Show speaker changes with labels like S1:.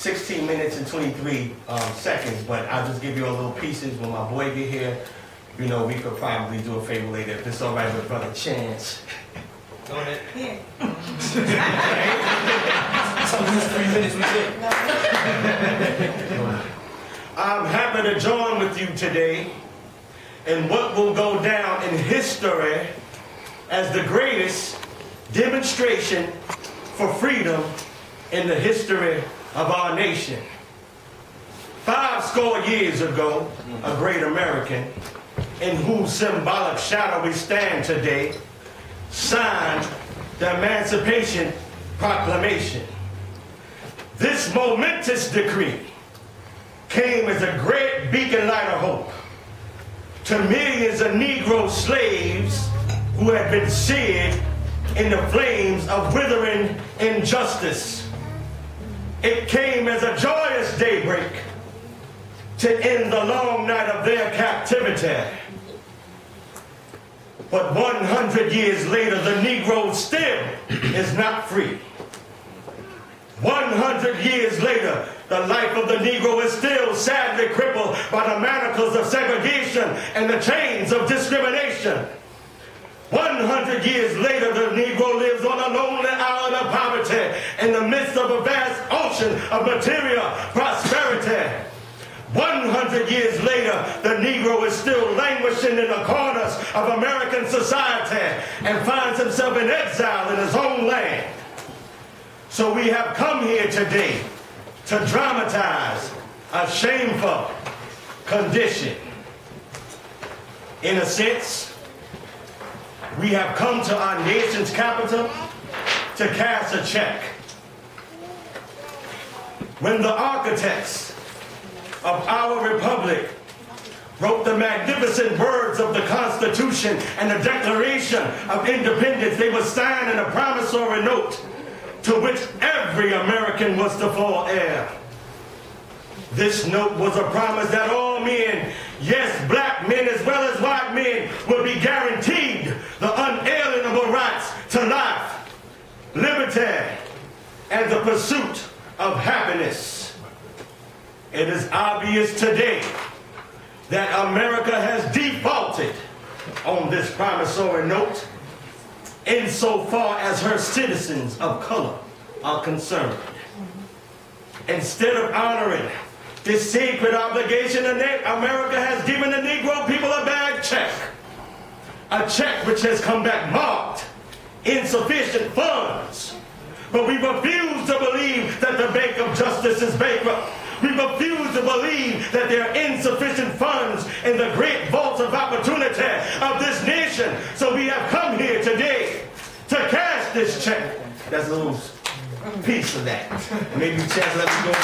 S1: 16 minutes and 23 seconds, but I'll just give you a little pieces when my boy get here. You know, we could probably do a favor later if it's all right with Brother Chance.
S2: Go ahead.
S3: Yeah.
S2: So this 3 minutes we did.
S1: I'm happy to join with you today in what will go down in history as the greatest demonstration for freedom in the history of our nation. 50 years ago, a great American, in whose symbolic shadow we stand today, signed the Emancipation Proclamation. This momentous decree came as a great beacon light of hope to millions of Negro slaves who had been seared in the flames of withering injustice. It came as a joyous daybreak to end the long night of their captivity. But 100 years later, the Negro still is not free. 100 years later, the life of the Negro is still sadly crippled by the manacles of segregation and the chains of discrimination. 100 years later, the Negro lives on a lonely island of poverty in the midst of a vast ocean of material prosperity. 100 years later, the Negro is still languishing in the corners of American society and finds himself in exile in his own land. So we have come here today to dramatize a shameful condition. In a sense, we have come to our nation's capital to cash a check. When the architects of our republic wrote the magnificent words of the Constitution and the Declaration of Independence, they were signing a promissory note to which every American was to fall heir. This note was a promise that all men, yes, black men as well as white men, would be guaranteed the unalienable rights to life, liberty, and the pursuit of happiness. It is obvious today that America has defaulted on this promissory note insofar as her citizens of color are concerned. Instead of honoring this sacred obligation, America has given the Negro people a bad check. A check which has come back marked insufficient funds. But we refuse to believe that the Bank of Justice is bankrupt. We refuse to believe that there are insufficient funds in the great vaults of opportunity of this nation. So we have come here today to cash this check. That's a little piece of that. Maybe Chance let me go.